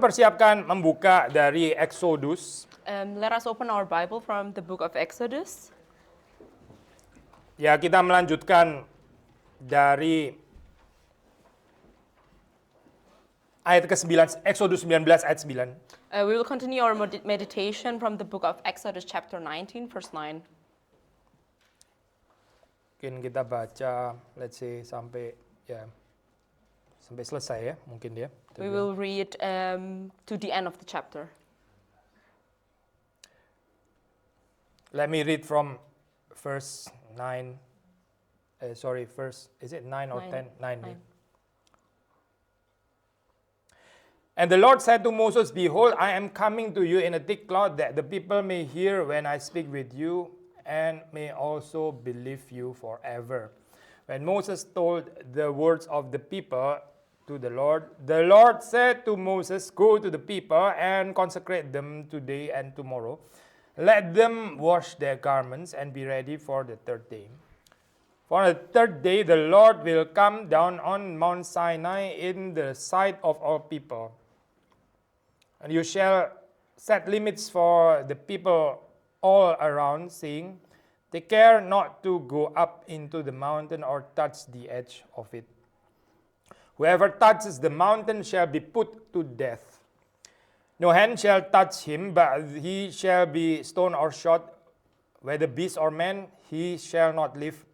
Persiapkan membuka dari Exodus. Let us open our Bible from the book of Exodus. Ya, kita melanjutkan dari ayat ke-9, Exodus 19 ayat 9. We will continue our meditation from the book of Exodus chapter 19, verse 9. Mungkin kita baca, let's say, sampai selesai ya, mungkin ya. We will read to the end of the chapter. Let me read from verse 9. Is it 9 or 10? 9. And the Lord said to Moses, Behold, I am coming to you in a thick cloud, that the people may hear when I speak with you, and may also believe you forever. When Moses told the words of the people to the Lord said to Moses, Go to the people and consecrate them today and tomorrow. Let them wash their garments and be ready for the third day. For the third day the Lord will come down on Mount Sinai in the sight of all people. And you shall set limits for the people all around, saying, Take care not to go up into the mountain or touch the edge of it. Whoever touches the mountain shall be put to death. No hand shall touch him, but he shall be stoned or shot. Whether beast or man, he shall not live.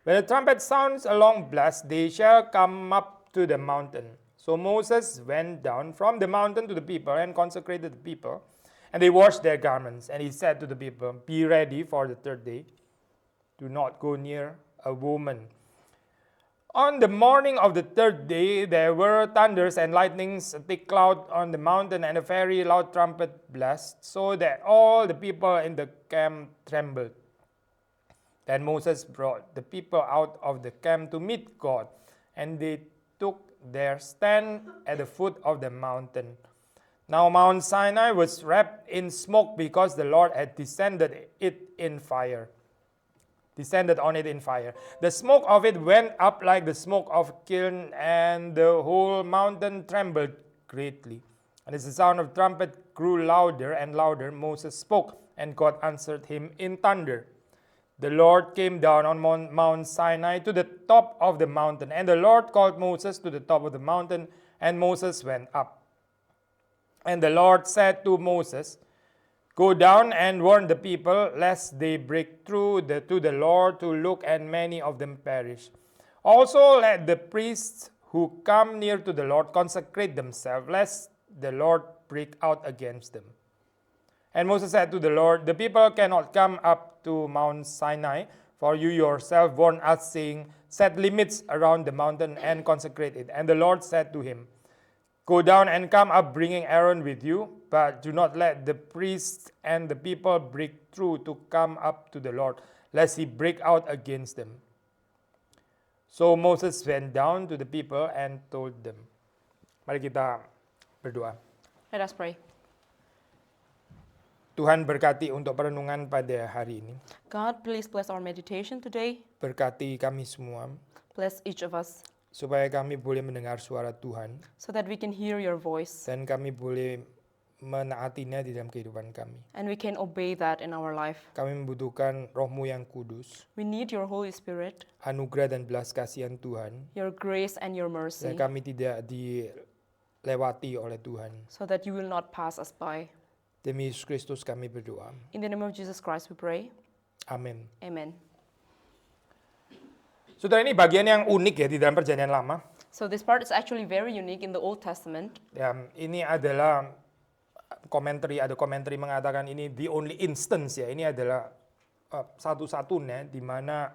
When the trumpet sounds a long blast, they shall come up to the mountain. So Moses went down from the mountain to the people and consecrated the people. And they washed their garments. And he said to the people, Be ready for the third day. Do not go near a woman. On the morning of the third day, there were thunders and lightnings, a thick cloud on the mountain, and a very loud trumpet blast, so that all the people in the camp trembled. Then Moses brought the people out of the camp to meet God, and they took their stand at the foot of the mountain. Now Mount Sinai was wrapped in smoke because the Lord had descended on it in fire. The smoke of it went up like the smoke of a kiln, and the whole mountain trembled greatly. And as the sound of the trumpet grew louder and louder, Moses spoke, and God answered him in thunder. The Lord came down on Mount Sinai to the top of the mountain, and the Lord called Moses to the top of the mountain, and Moses went up. And the Lord said to Moses, Go down and warn the people, lest they break through to the Lord to look, and many of them perish. Also let the priests who come near to the Lord consecrate themselves, lest the Lord break out against them. And Moses said to the Lord, The people cannot come up to Mount Sinai, for you yourself warned us, saying, Set limits around the mountain and consecrate it. And the Lord said to him, Go down and come up, bringing Aaron with you, but do not let the priests and the people break through to come up to the Lord, lest he break out against them. So Moses went down to the people and told them. Mari kita berdoa. Let us pray. Tuhan berkati untuk perenungan pada hari ini. God, please bless our meditation today. Berkati kami semua, Bless each of us, supaya kami boleh mendengar suara Tuhan, so that we can hear your voice dan kami boleh menaatinya di dalam kehidupan kami. and we can obey that in our life. Kami membutuhkan Roh-Mu yang kudus, We need your Holy Spirit, anugerah dan belas kasihan Tuhan, your grace and your dan mercy, kami tidak dilewati oleh Tuhan. so that you will not pass us by. Demi Yesus Kristus kami berdoa. In the name of Jesus Christ we pray. Amin. Amen. Saudara, ini bagian yang unik ya di dalam Perjanjian Lama. So this part is actually very unique in the Old Testament. Ya, ini adalah ada komentari mengatakan ini the only instance ya. Ini adalah satu-satunya di mana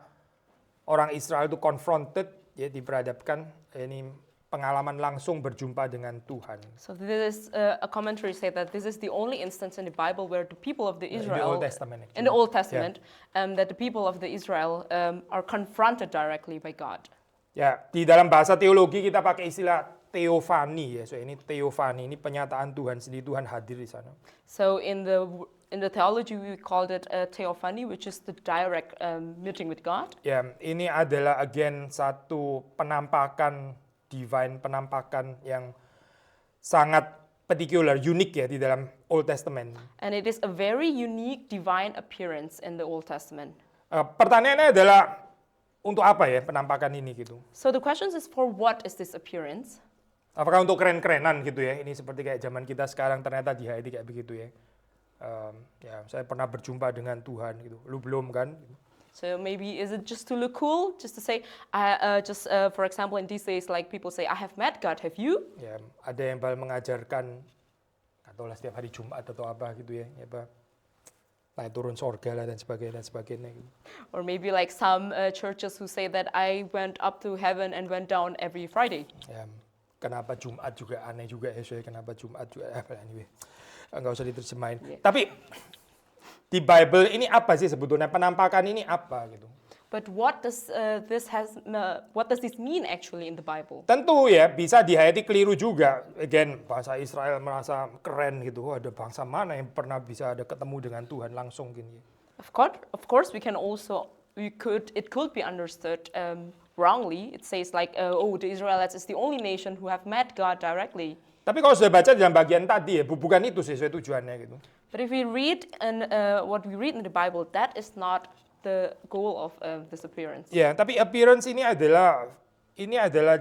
orang Israel itu confronted, ya, diperhadapkan ini pengalaman langsung berjumpa dengan Tuhan. So this is a commentary say that this is the only instance in the Bible where the people of the Israel Old Testament, in the Old Testament that the people of the Israel are confronted directly by God. Ya, di dalam bahasa teologi kita pakai istilah theophany ya. So ini theophany, ini penyataan Tuhan sendiri, Tuhan hadir di sana. So in the theology we called it a theophany, which is the direct meeting with God. Ya, ini adalah again satu penampakan divine, penampakan yang sangat particular, unik ya di dalam Old Testament. And it is a very unique divine appearance in the Old Testament. Pertanyaannya adalah untuk apa ya penampakan ini gitu? So the question is, for what is this appearance? Apakah untuk keren-kerenan gitu ya? Ini seperti kayak zaman kita sekarang ternyata di HID kayak begitu ya. Ya, saya pernah berjumpa dengan Tuhan gitu. Lu belum kan? So maybe is it just to look cool, just to say, for example, in these days, like people say, I have met God. Have you? Ya, ada yang mengajarkan, atau lah setiap hari Jumat atau apa gitu ya, naik turun sorga lah dan sebagainya. Gitu. Or maybe like some churches who say that I went up to heaven and went down every Friday. Ya, kenapa Jumat juga aneh juga ya, kenapa Jumat juga anyway. Enggak usah diterjemahin. Yeah. Tapi di Bible ini apa sih sebetulnya penampakan ini apa gitu? But what does this mean actually in the Bible? Tentu ya bisa dihayati keliru juga. Again, bangsa Israel merasa keren gitu. Ada bangsa mana yang pernah bisa ada ketemu dengan Tuhan langsung gini. Of course, it could be understood wrongly. It says like, the Israelites is the only nation who have met God directly. Tapi kalau sudah baca dalam bagian tadi ya, bukan itu sesuai tujuannya gitu. But if we read what we read in the Bible, that is not the goal of this appearance. Ya, tapi appearance ini adalah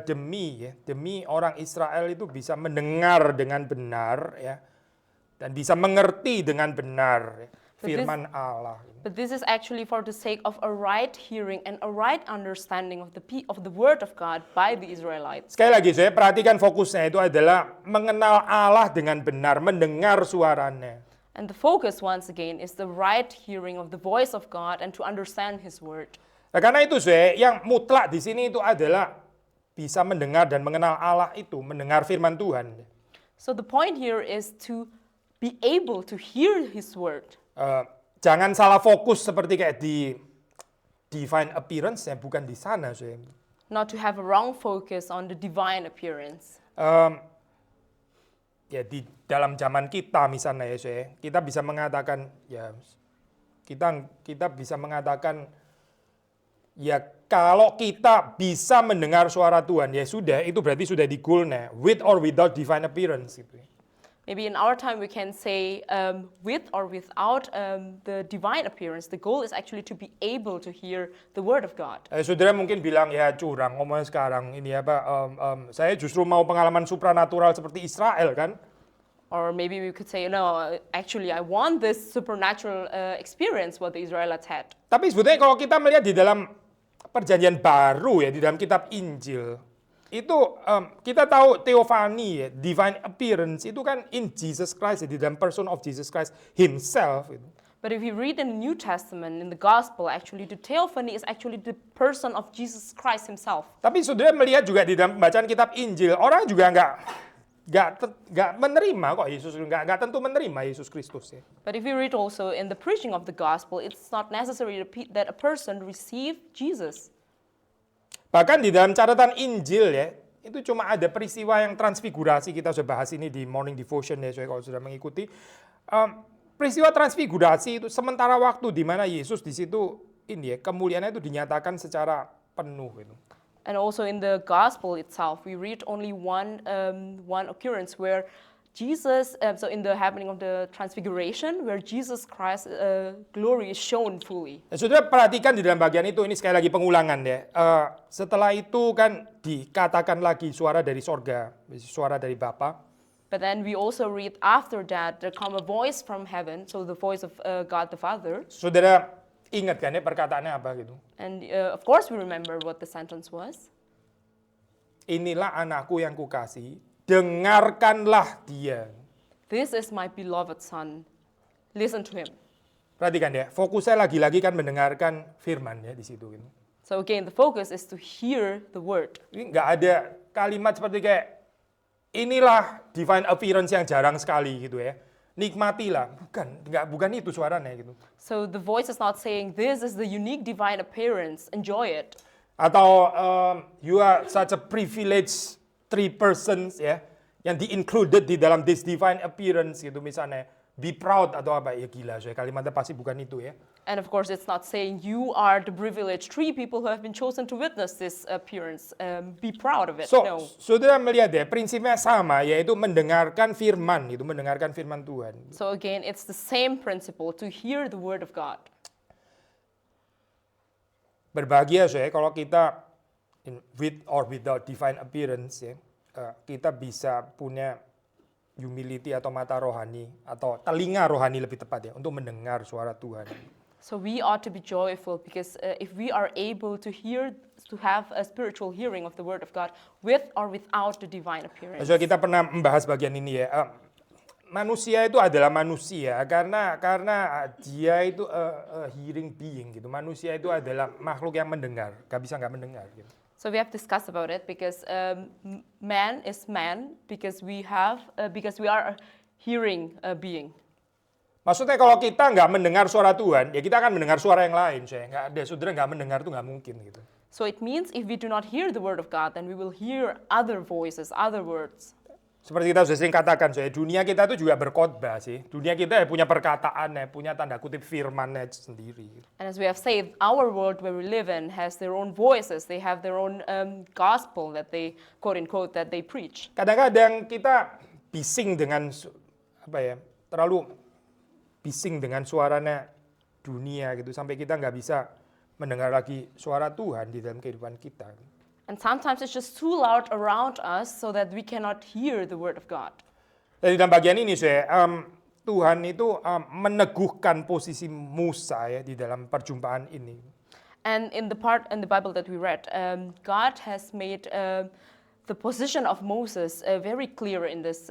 demi orang Israel itu bisa mendengar dengan benar ya, dan bisa mengerti dengan benar ya, firman Allah. But this is actually for the sake of a right hearing and a right understanding of the word of God by the Israelites. Sekali lagi saya perhatikan fokusnya itu adalah mengenal Allah dengan benar, mendengar suaranya. And the focus once again is the right hearing of the voice of God and to understand His word. Nah, karena itu yang mutlak di sini itu adalah bisa mendengar dan mengenal Allah itu, mendengar firman Tuhan. So the point here is to be able to hear His word. Jangan salah fokus seperti kayak di divine appearance ya, bukan di sana saya. Not to have a wrong focus on the divine appearance. Ya di dalam zaman kita misalnya ya saya, kita bisa mengatakan ya kita bisa mengatakan ya kalau kita bisa mendengar suara Tuhan ya sudah, itu berarti sudah di goalnya, with or without divine appearance gitu. Maybe in our time we can say with or without the divine appearance, the goal is actually to be able to hear the word of God. Saudara mungkin bilang ya curang ngomongnya sekarang ini saya justru mau pengalaman supranatural seperti Israel kan? Or maybe we could say no, actually I want this supernatural experience what the Israelites had. Tapi sebetulnya kalau kita melihat di dalam perjanjian baru ya, di dalam kitab Injil itu kita tahu theophany ya, divine appearance itu kan in Jesus Christ ya, di dalam person of Jesus Christ himself gitu. But if you read in the New Testament, in the Gospel, actually the theophany is actually the person of Jesus Christ himself. Tapi saudara melihat juga di dalam pembacaan kitab Injil, orang juga nggak menerima kok Yesus, nggak tentu menerima Yesus Kristus ya. But if you read also in the preaching of the Gospel, it's not necessary that a person receive Jesus. Bahkan di dalam catatan Injil ya, itu cuma ada peristiwa yang transfigurasi, kita sudah bahas ini di morning devotion ya, kalau sudah mengikuti. Peristiwa transfigurasi itu sementara waktu di mana Yesus di situ kemuliaannya itu dinyatakan secara penuh itu. And also in the Gospel itself, we read only one occurrence where Jesus, so in the happening of the Transfiguration, where Jesus Christ's glory is shown fully. Saudara perhatikan di dalam bagian itu, ini sekali lagi pengulangan ya. Setelah itu kan dikatakan lagi suara dari sorga, suara dari Bapa. But then we also read after that there come a voice from heaven, so the voice of God the Father. Saudara ingat kan ya perkataannya apa gitu? And of course we remember what the sentence was. Inilah anakku yang kukasihi, dengarkanlah dia. This is my beloved son. Listen to him. Perhatikan ya, fokusnya lagi-lagi kan mendengarkan firman ya di situ gitu. So again, the focus is to hear the word. Ini nggak ada kalimat seperti kayak inilah divine appearance yang jarang sekali gitu ya. Nikmatilah, bukan itu suaranya gitu. So the voice is not saying this is the unique divine appearance, enjoy it. Atau you are such a privileged 3 persons ya, yang di-included di dalam this divine appearance gitu misalnya. be proud atau apa ya gila, saya kalimatnya pasti bukan itu ya. And of course, it's not saying you are the privileged three people who have been chosen to witness this appearance. Be proud of it. So, No. saudara melihat ya, prinsipnya sama, yaitu mendengarkan firman, itu mendengarkan firman Tuhan. So again, it's the same principle to hear the word of God. Berbahagia saya kalau kita with or without divine appearance ya, kita bisa punya humility atau mata rohani atau telinga rohani lebih tepat ya untuk mendengar suara Tuhan. So we ought to be joyful because if we are able to hear, to have a spiritual hearing of the word of God with or without the divine appearance. So kita pernah membahas bagian ini ya. Manusia itu adalah manusia karena dia itu hearing being gitu. Manusia itu adalah makhluk yang mendengar, nggak mendengar gitu. So we have discussed about it because man is man because we are a hearing being. Maksudnya kalau kita nggak mendengar suara Tuhan, ya kita akan mendengar suara yang lain. Saudara nggak mendengar itu nggak mungkin gitu. So it means if we do not hear the word of God, then we will hear other voices, other words. Seperti kita sudah sering katakan, dunia kita itu juga berkhotbah sih. Dunia kita ya punya perkataan, ya punya tanda kutip firman-nya sendiri. And as we have said, our world where we live in has their own voices. They have their own gospel that they quote unquote that they preach. Kadang-kadang kita bising dengan terlalu bising dengan suaranya dunia gitu sampai kita nggak bisa mendengar lagi suara Tuhan di dalam kehidupan kita. And sometimes it's just too loud around us so that we cannot hear the word of God. Dan dalam bagian ini Tuhan itu meneguhkan posisi Musa ya di dalam perjumpaan ini. And in the part in the Bible that we read, God has made the position of Moses very clear in this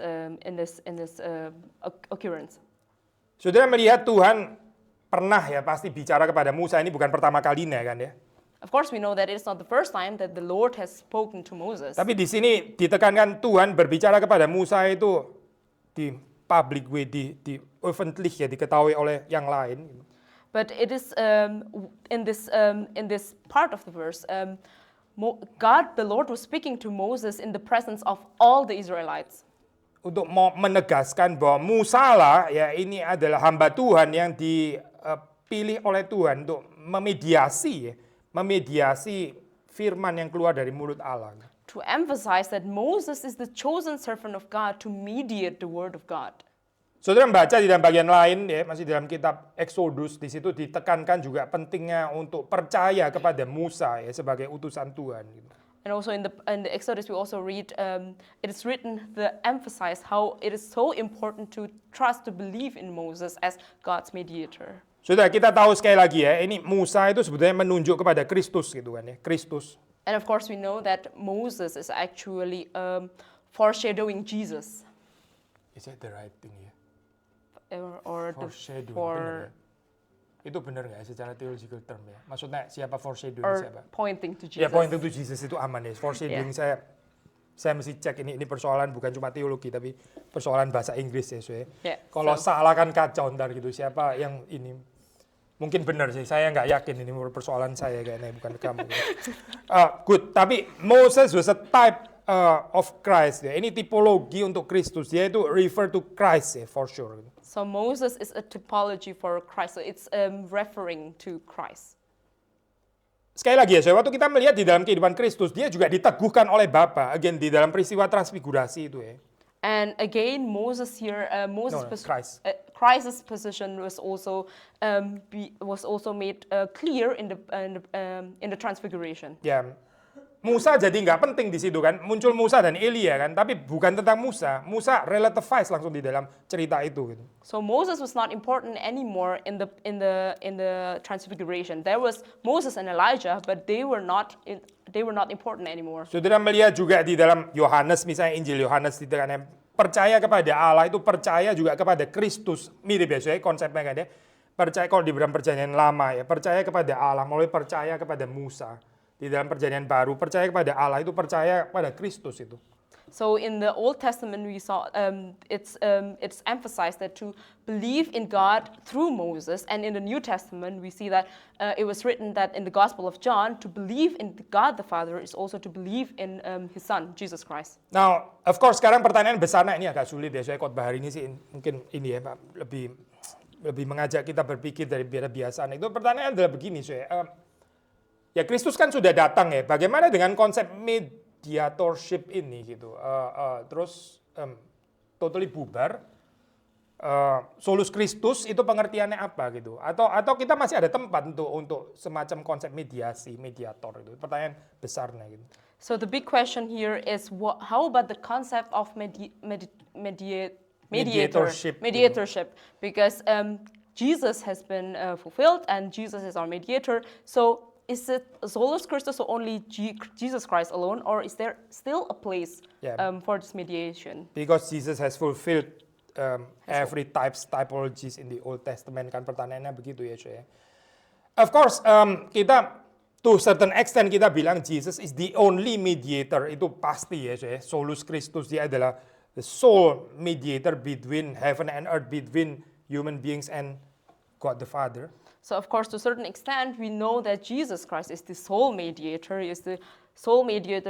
occurrence. Saudara melihat Tuhan pernah ya pasti bicara kepada Musa, ini bukan pertama kalinya kan ya. Of course we know that it's not the first time that the Lord has spoken to Moses. Tapi di sini ditekankan Tuhan berbicara kepada Musa itu di public way, di öffentlich ya, diketahui oleh yang lain. But it is in this part of the verse, the Lord was speaking to Moses in the presence of all the Israelites. Untuk mau menegaskan bahwa Musa lah ya ini adalah hamba Tuhan yang dipilih oleh Tuhan untuk memediasi firman yang keluar dari mulut Allah. To emphasize that Moses is the chosen servant of God to mediate the word of God. Saudara membaca di dalam bagian lain ya, masih dalam kitab Exodus, di situ ditekankan juga pentingnya untuk percaya kepada Musa ya sebagai utusan Tuhan. And also in the Exodus we also read it is written emphasize how it is so important to trust, to believe in Moses as God's mediator. Saudara, kita tahu sekali lagi ya, ini Musa itu sebetulnya menunjuk kepada Kristus gitu kan ya, Kristus. And of course we know that Moses is actually foreshadowing Jesus. Is that the right thing ya? Foreshadowing, itu benar nggak secara theological term ya? Maksudnya siapa foreshadowing or siapa? pointing to Jesus. Ya pointing to Jesus itu aman ya. Foreshadowing saya mesti cek ini persoalan bukan cuma teologi tapi persoalan bahasa Inggris ya. Kalau salah kan kacau ntar gitu, siapa yang ini. Mungkin benar sih, saya nggak yakin ini persoalan saya kayaknya bukan kamu. Good, tapi Moses was a type of Christ ya. Ini tipologi untuk Kristus, dia itu refer to Christ ya for sure. So Moses is a typology for Christ. So it's referring to Christ. Sekali lagi ya, waktu kita melihat di dalam kehidupan Kristus, dia juga diteguhkan oleh Bapa. Again di dalam peristiwa transfigurasi itu ya. And again, Moses here, Christ's position was also made clear in the transfiguration. Ya, Musa jadi nggak penting di situ kan, muncul Musa dan Elia kan, tapi bukan tentang Musa. Musa relativize langsung di dalam cerita itu. Gitu. So Moses was not important anymore in the transfiguration. There was Moses and Elijah, but they were not important anymore. Saudara melihat juga di dalam Yohanes, misalnya Injil Yohanes ditekankan percaya kepada Allah itu percaya juga kepada Kristus. Mirip ya, konsepnya kan ya. Percaya kalau di dalam perjanjian lama ya, percaya kepada Allah melalui percaya kepada Musa. Di dalam perjanjian baru percaya kepada Allah itu percaya pada Kristus itu. So in the Old Testament, we saw it's emphasized that to believe in God through Moses, and in the New Testament, we see that it was written that in the Gospel of John, to believe in God the Father is also to believe in His Son, Jesus Christ. Now, of course, sekarang pertanyaan besar, nah ini agak sulit ya, saya khotbah hari ini sih mungkin ini ya, Pak, lebih mengajak kita berpikir dari biasa. Itu pertanyaan adalah begini, saya. Ya Kristus kan sudah datang ya. Bagaimana dengan konsep mediatorship ini gitu? Terus totally bubar. Solus Kristus itu pengertiannya apa gitu? Atau kita masih ada tempat untuk semacam konsep mediasi, mediator itu? Pertanyaan besarnya gitu. So the big question here is how about the concept of mediatorship? Because Jesus has been fulfilled and Jesus is our mediator. So is it solus Christus or only Jesus Christ alone, or is there still a place for this mediation? Because Jesus has fulfilled every typologies in the Old Testament, kan pertanyaannya begitu ya, Syekh. Of course, kita to certain extent kita bilang Jesus is the only mediator, itu pasti ya, Syekh. Solus Christus, dia adalah the sole mediator between heaven and earth, between human beings and God the Father. So of course, to a certain extent, we know that Jesus Christ is the sole mediator,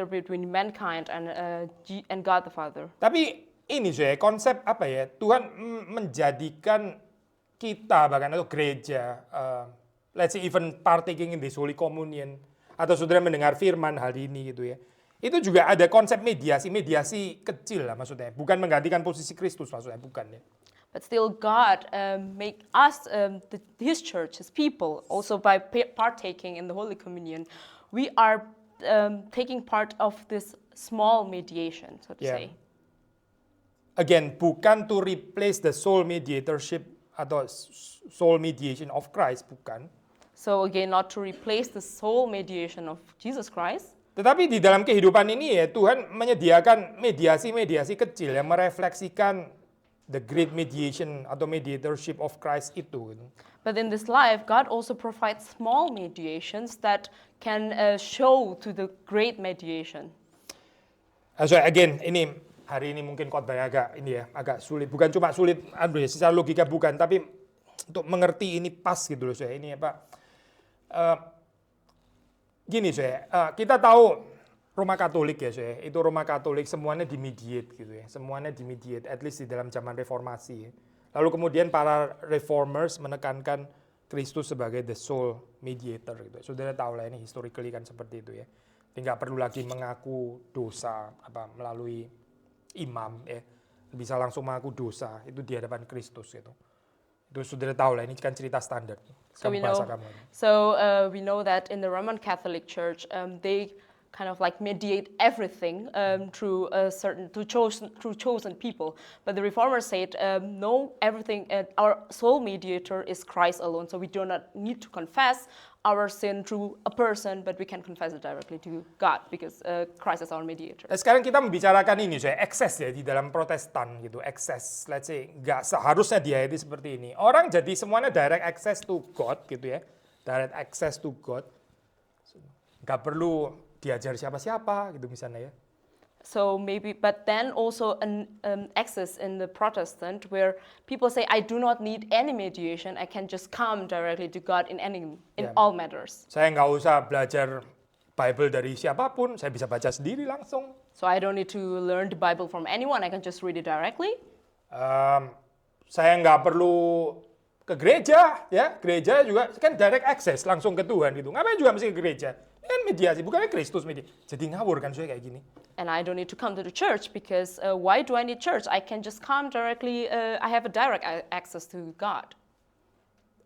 between mankind and God the Father. Tapi ini saya konsep apa ya? Tuhan menjadikan kita bahkan atau gereja, let's say even partaking in this Holy Communion, atau saudara mendengar firman hari ini gitu ya. Itu juga ada konsep mediasi kecil lah maksudnya. Bukan menggantikan posisi Kristus maksudnya, bukan ya. But still, God make us, His church, His people, also by partaking in the Holy Communion, we are taking part of this small mediation, so to say. Again, bukan to replace the sole mediatorship atau sole mediation of Christ, bukan. So again, not to replace the sole mediation of Jesus Christ. Tetapi di dalam kehidupan ini ya, Tuhan menyediakan mediasi kecil yang merefleksikan the great mediation atau mediatorship of Christ itu. But in this life, God also provides small mediations that can show to the great mediation. So again, ini hari ini mungkin khotbahnya agak sulit. Bukan cuma sulit, secara logika bukan, tapi untuk mengerti ini pas gitu loh, saya. Ini apa? Gini, saya. Kita tahu Roma Katolik ya, saya. Itu Roma Katolik semuanya dimediate gitu ya. Semuanya dimediate, at least di dalam zaman reformasi. Ya. Lalu kemudian para reformers menekankan Kristus sebagai the sole mediator gitu. Saudara tahu lah ini historically kan seperti itu ya. Tidak perlu lagi mengaku dosa melalui imam ya. Bisa langsung mengaku dosa itu di hadapan Kristus gitu. Itu saudara tahu lah ini kan cerita standar. So we know that in the Roman Catholic Church they kind of like mediate everything through chosen people. But the Reformers said, no, everything, our sole mediator is Christ alone. So we do not need to confess our sin through a person, but we can confess it directly to God because Christ is our mediator. Sekarang kita membicarakan ini, saya ekses ya di dalam Protestan gitu, ekses. Let's say nggak seharusnya diayati seperti ini. Orang jadi semuanya direct access to God gitu ya, direct access to God. Nggak perlu diajar siapa-siapa gitu misalnya ya. So maybe, but then also an access in the Protestant where people say, I do not need any mediation, I can just come directly to God in all matters. Saya nggak usah belajar Bible dari siapapun, saya bisa baca sendiri langsung. So I don't need to learn the Bible from anyone, I can just read it directly. Saya nggak perlu ke gereja, ya gereja juga kan direct access langsung ke Tuhan gitu. Ngapain juga mesti ke gereja? Kan mediasi, bukannya Kristus mediasi. Jadi ngawur kan saya kayak gini. And I don't need to come to the church because why do I need church? I can just come directly. I have a direct access to God.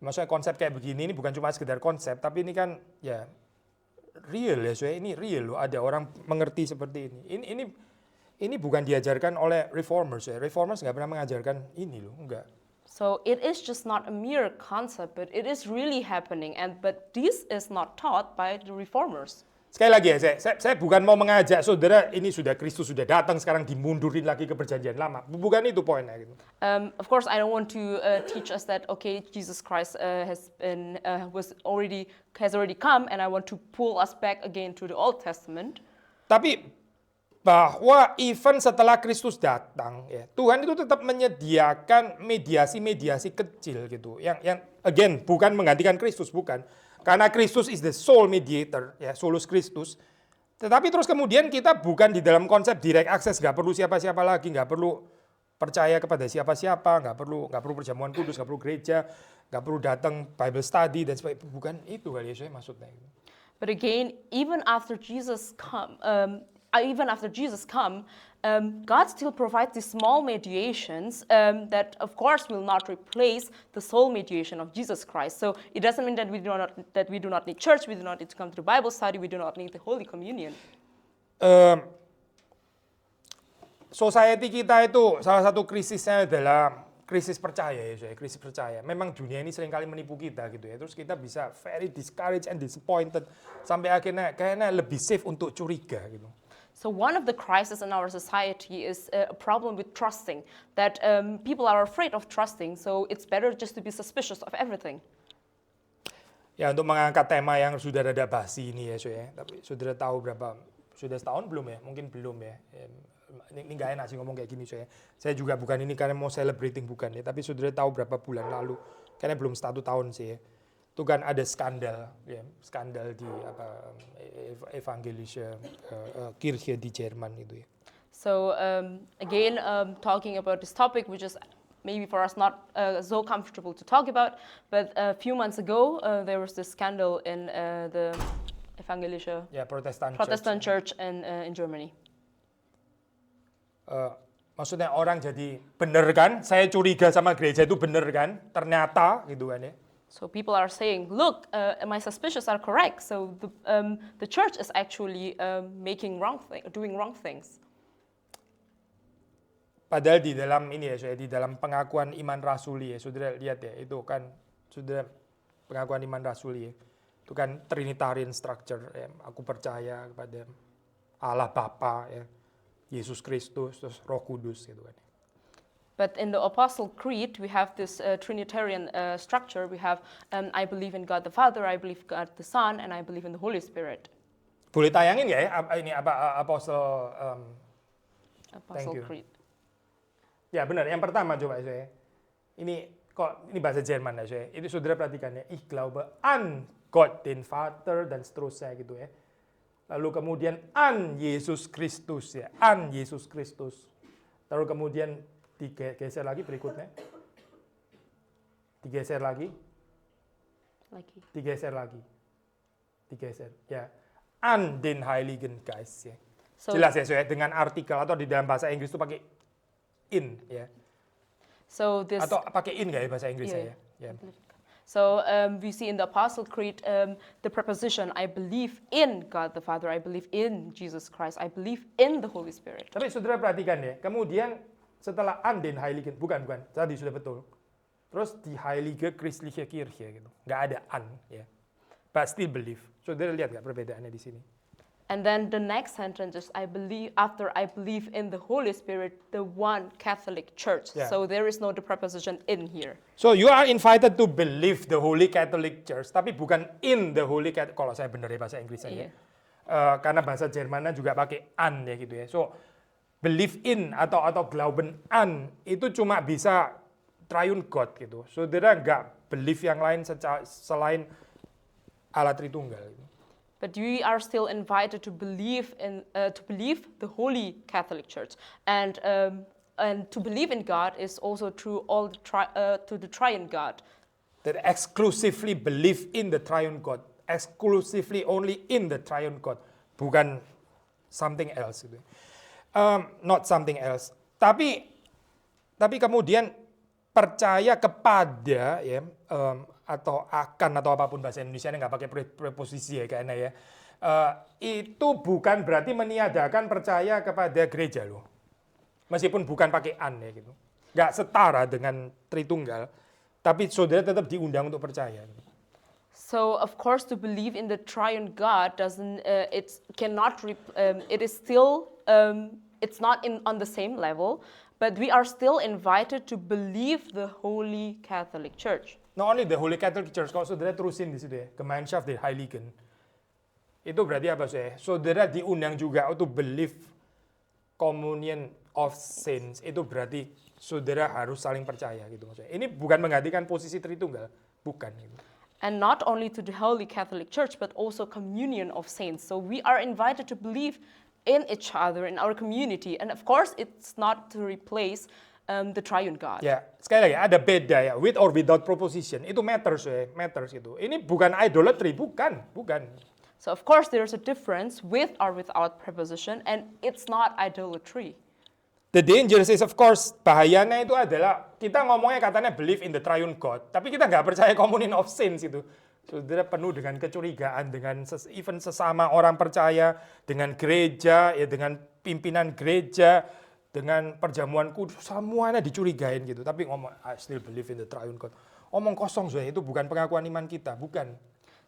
Maksudnya konsep kayak begini ini bukan cuma sekedar konsep, tapi ini kan ya real ya, saya ini real loh. Ada orang mengerti seperti ini. Ini bukan diajarkan oleh reformers ya. Reformers nggak pernah mengajarkan ini loh, enggak. So it is just not a mere concept, but it is really happening. But this is not taught by the reformers. Sekali lagi ya, saya bukan mau mengajak saudara ini sudah Kristus sudah datang sekarang dimundurin lagi ke perjanjian lama. Bukan itu poinnya gitu. Of course, I don't want to teach us that okay, Jesus Christ has already come, and I want to pull us back again to the Old Testament. Tapi bahwa even setelah Kristus datang, ya, Tuhan itu tetap menyediakan mediasi-mediasi kecil gitu, yang again bukan menggantikan Kristus, bukan, karena Kristus is the sole mediator, ya, solus Kristus. Tetapi terus kemudian kita bukan di dalam konsep direct access, nggak perlu siapa-siapa lagi, nggak perlu percaya kepada siapa-siapa, nggak perlu perjamuan kudus, nggak perlu gereja, nggak perlu datang Bible study dan sebagainya. Bukan itu kali ya saya maksudnya. But again, even after Jesus come, God still provides these small mediations that, of course, will not replace the sole mediation of Jesus Christ. So it doesn't mean that we do not need church, we do not need to come to the Bible study, we do not need the Holy Communion. Society kita itu salah satu krisisnya adalah krisis percaya ya, saya krisis percaya. Memang dunia ini seringkali menipu kita gitu ya. Terus kita bisa very discouraged and disappointed sampai akhirnya kayaknya lebih safe untuk curiga gitu. So one of the crises in our society is a problem with trusting, that people are afraid of trusting, so it's better just to be suspicious of everything. Ya, untuk mengangkat tema yang sudah rada basi ini ya, saya. Tapi sudah tahu sudah setahun belum ya? Mungkin belum ya. Ini nggak enak sih ngomong kayak gini saya. Saya juga bukan ini karena mau celebrating, bukan ya. Tapi sudah tahu berapa bulan lalu, kayaknya belum 1 tahun sih ya. Itu kan ada skandal, ya, skandal di evangelische Kirche di Jerman itu ya. So again, talking about this topic, which is maybe for us not so comfortable to talk about, but a few months ago there was this scandal in the evangelische Protestant church in Germany. Maksudnya orang jadi bener kan? Saya curiga sama gereja itu bener kan? Ternyata gitu kan ya. So people are saying, look, my suspicions are correct. So the church is actually doing wrong things. Padahal di dalam ini ya, saya di dalam pengakuan iman rasuli ya, saudara lihat ya, itu kan saudara pengakuan iman rasuli ya, itu kan Trinitarian structure. Ya. Aku percaya kepada Allah Bapa, ya, Yesus Kristus, terus Roh Kudus gitu kan. But in the Apostle Creed, we have this Trinitarian structure. We have, I believe in God the Father, I believe God the Son, and I believe in the Holy Spirit. Boleh tayangin nggak ya ini Apostle Creed. Ya benar, yang pertama coba saya. Ini bahasa Jerman ya saya. Itu saudara perhatikan ya. Ich glaube an Gott den Vater dan seterusnya gitu ya. Lalu kemudian an Yesus Kristus ya, an Yesus Kristus. Lalu kemudian digeser lagi berikutnya. Digeser lagi. Digeser lagi. Digeser. Ya. An den Heiligen Geist ya. So, jelas ya, saya dengan artikel atau di dalam bahasa Inggris itu pakai in ya. So this atau pakai in nggak ya bahasa Inggrisnya ya? So we see in the Apostle Creed the preposition, I believe in God the Father, I believe in Jesus Christ, I believe in the Holy Spirit. Tapi saudara perhatikan ya, kemudian setelah an den Heiligen, bukan, tadi sudah betul. Terus di Heilige Christliche Kirche gitu, nggak ada an ya. But still believe. Saudara lihat nggak perbedaannya di sini? And then the next sentence is after I believe in the Holy Spirit, the one Catholic Church. Yeah. So there is no the preposition in here. So you are invited to believe the Holy Catholic Church, tapi bukan in the Holy Catholic. Kalau saya benar ya bahasa Inggrisnya. Yeah. Karena bahasa Jermannya juga pakai an ya gitu ya. So believe in atau glauben an itu cuma bisa triune God gitu. Saudara nggak believe yang lain selain Allah Tritunggal. Gitu. But we are still invited to believe the Holy Catholic Church, and to believe in God is also to the Triune God. That exclusively believe in the Triune God, exclusively only in the Triune God, bukan something else. Gitu. Not something else. Tapi kemudian percaya kepada ya. Atau akan atau apapun bahasa Indonesia nggak pakai preposisi ya kayaknya ya. Itu bukan berarti meniadakan percaya kepada gereja loh. Meskipun bukan pakai an ya gitu. Nggak setara dengan Tritunggal, tapi saudara tetap diundang untuk percaya. So of course to believe in the Triune God it's not on the same level, but we are still invited to believe the Holy Catholic Church. Not only the Holy Catholic Church, kalau saudara terusin di situ ya, Gemeinschaft der Heiligen. Itu berarti apa sih? Saudara diundang juga untuk believe communion of saints itu berarti saudara harus saling percaya gitu maksudnya. Ini bukan menggantikan posisi Tritunggal, bukan gitu. And not only to the Holy Catholic Church, but also communion of saints. So we are invited to believe in each other, in our community. And of course, it's not to replace the triune God. Ya, sekali lagi ada beda ya, with or without proposition. Itu matters itu. Ini bukan idolatry, bukan. So of course, there's a difference with or without preposition, and it's not idolatry. The danger is of course, bahayanya itu adalah kita ngomongnya katanya believe in the triune God, tapi kita nggak percaya communion of saints itu. Saudara penuh dengan kecurigaan, dengan even sesama orang percaya, dengan gereja, ya dengan pimpinan gereja, dengan perjamuan kudus, semuanya dicurigain gitu. Tapi ngomong, I still believe in the triune God. Omong kosong, itu bukan pengakuan iman kita, bukan.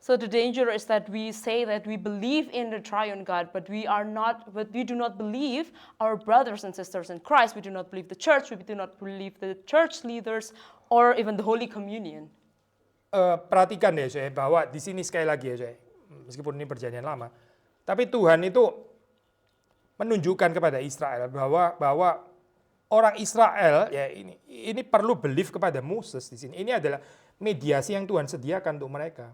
So the danger is that we say that we believe in the triune God, but we do not believe our brothers and sisters in Christ. We do not believe the church. We do not believe the church leaders or even the Holy Communion. Perhatikan ya, saya bahwa di sini sekali lagi ya, saya meskipun ini perjanjian lama, tapi Tuhan itu menunjukkan kepada Israel bahwa orang Israel ya ini perlu believe kepada Moses di sini. Ini adalah mediasi yang Tuhan sediakan untuk mereka.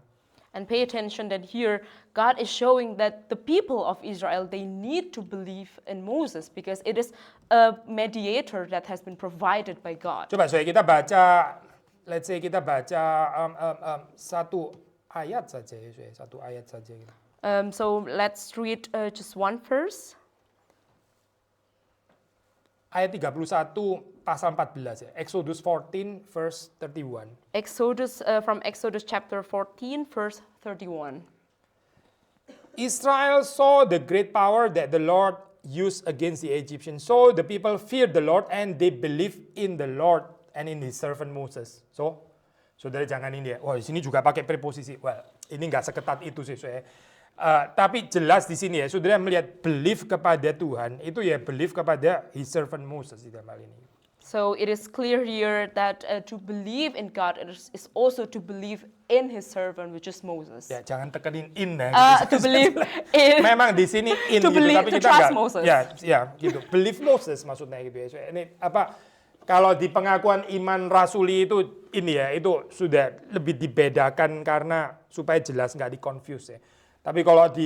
And pay attention that here God is showing that the people of Israel, they need to believe in Moses because it is a mediator that has been provided by God. Coba kita baca, let's say kita baca satu ayat saja ya, satu ayat saja. So let's read just one verse. Ayat 31 pasal 14 ya. Exodus 14 verse 31. From Exodus chapter 14 verse 31. Israel saw the great power that the Lord used against the Egyptians. So the people feared the Lord and they believed in the Lord and in his servant Moses. So, saudara jangan ini ya. Wah, di sini juga pakai preposisi. Well, ini nggak seketat itu sih saya. Tapi jelas di sini ya, saudara melihat belief kepada Tuhan, itu ya belief kepada his servant Moses di dalam hal ini. So it is clear here that to believe in God is also to believe in his servant, which is Moses. Ya, jangan tekenin in ya. To believe in. Memang di sini in to gitu, believe, tapi to kita trust nggak. Moses. Ya, gitu. Believe Moses maksudnya gitu ya. So, ini apa? Kalau di pengakuan iman rasuli itu ini ya, itu sudah lebih dibedakan karena supaya jelas nggak di-confuse ya. Tapi kalau di